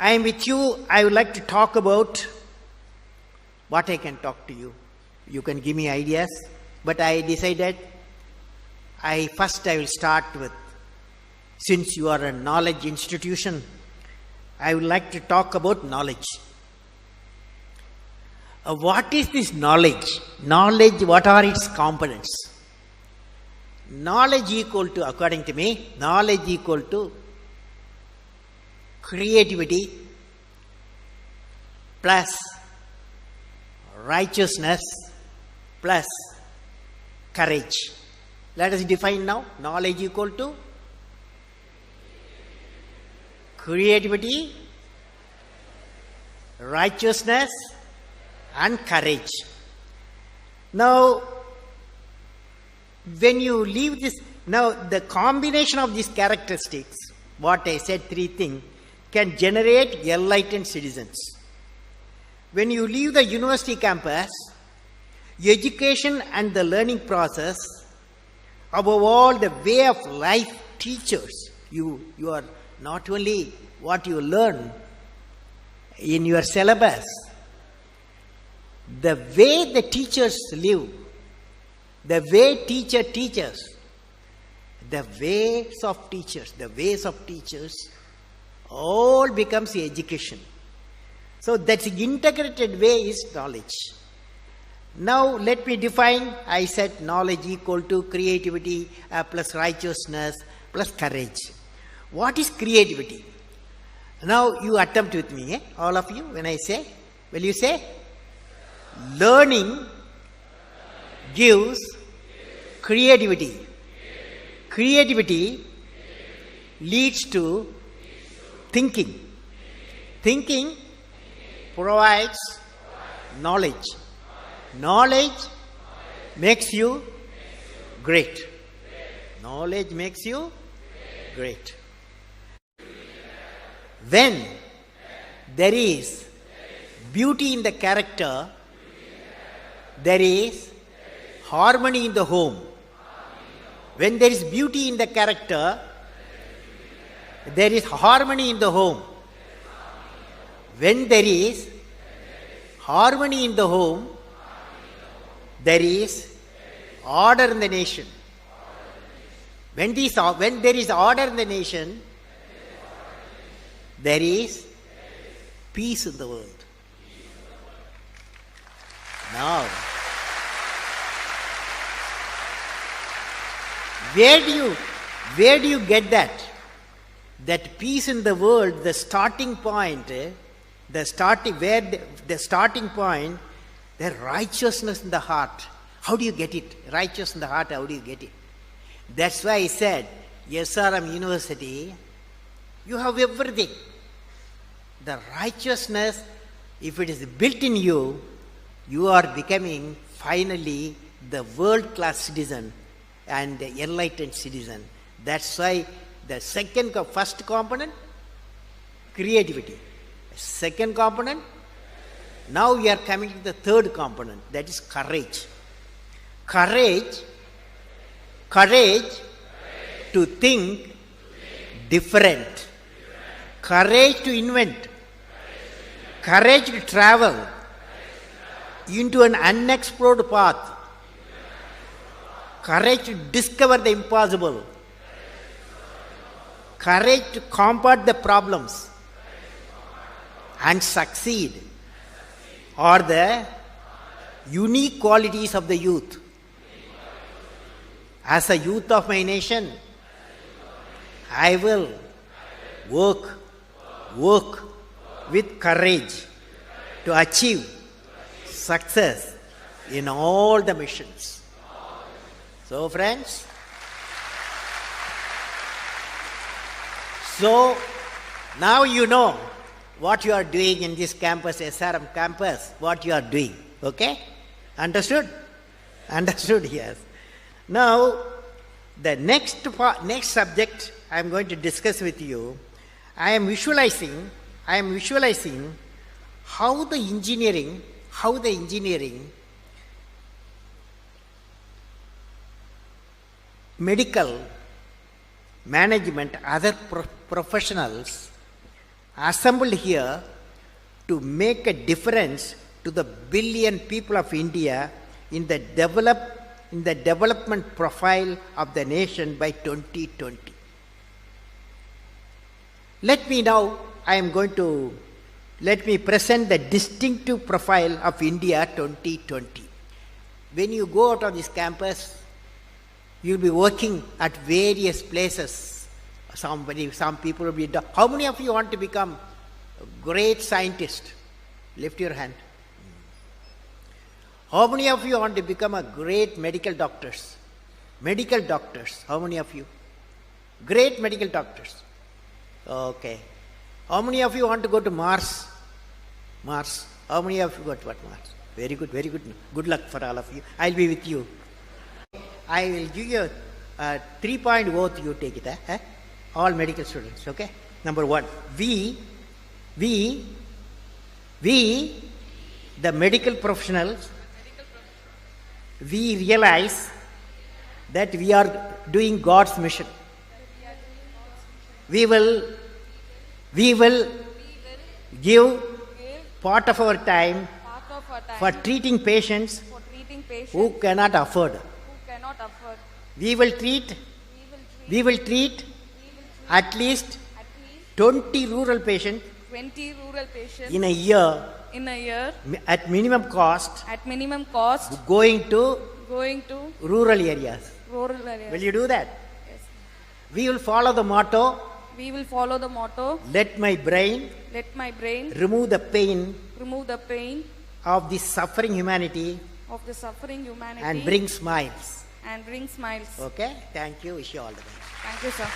I am with you. I would like to talk about what I can talk to you. You can give me ideas, but I decided I will start with, since you are a knowledge institution, I would like to talk about knowledge. What is this knowledge? Knowledge, what are its components? Knowledge equal to, according to me, knowledge equal to creativity plus righteousness plus courage. Let us define now. Knowledge equal to creativity, righteousness and courage. Now, when you leave this, now the combination of these characteristics, what I said, three things, can generate enlightened citizens. When you leave the university campus, education and the learning process, above all the way of life teachers, you are not only what you learn in your syllabus, the way the teachers live, the way teacher teaches, the ways of teachers, all becomes education. So that's the integrated way is knowledge. Now let me define. I said knowledge equal to creativity plus righteousness plus courage. What is creativity? Now you attempt with me, all of you, when I say, will you say? Learning gives creativity. Creativity leads to thinking. Thinking provides knowledge. Knowledge makes you great. Knowledge makes you great. When there is beauty in the character, there is harmony in the home. When there is beauty in the character, there is harmony in the home. When there is harmony in the home, there is order in the nation. When there is order in the nation, there is peace in the world. Now, where do you get that? That peace in the world, the starting point, the starting point, the righteousness in the heart. How do you get it? Righteousness in the heart, how do you get it? That's why I said, SRM University, you have everything. The righteousness, if it is built in you, you are becoming finally the world-class citizen and the enlightened citizen. That's why the first component, creativity. Second component, now we are coming to the third component, that is courage. Courage to think different. Courage to invent. Courage to travel into an unexplored path. Courage to discover the impossible. Courage to combat the problems and succeed are the unique qualities of the youth. As a youth of my nation, I will work with courage to achieve success in all the missions. So friends, so now you know what you are doing in this campus, SRM campus, what you are doing. Okay? Understood? Understood, yes. Now, the next subject I am going to discuss with you, I am visualizing how the engineering medical, management, other professionals assembled here to make a difference to the billion people of India in the development profile of the nation by 2020. Let me present the distinctive profile of India 2020. When you go out of this campus, you'll be working at various places. Some people will be. How many of you want to become a great scientist? Lift your hand. How many of you want to become a great medical doctors? Medical doctors. How many of you? Great medical doctors. Okay. How many of you want to go to Mars? Mars. How many of you go to what Mars? Very good, very good. Good luck for all of you. I'll be with you. I will give you a 3-point oath. You take it. All medical students. Okay. Number 1. We, the medical professionals, we realize that we are doing God's mission. We will give part of our time for treating patients who cannot afford. We will treat at least 20 rural patients in a year at minimum cost going to rural areas. Will you do that? Yes. We will follow the motto, let my brain remove the pain of the suffering humanity and bring smiles. Okay? Thank you. Wish you all the best. Thank you, sir.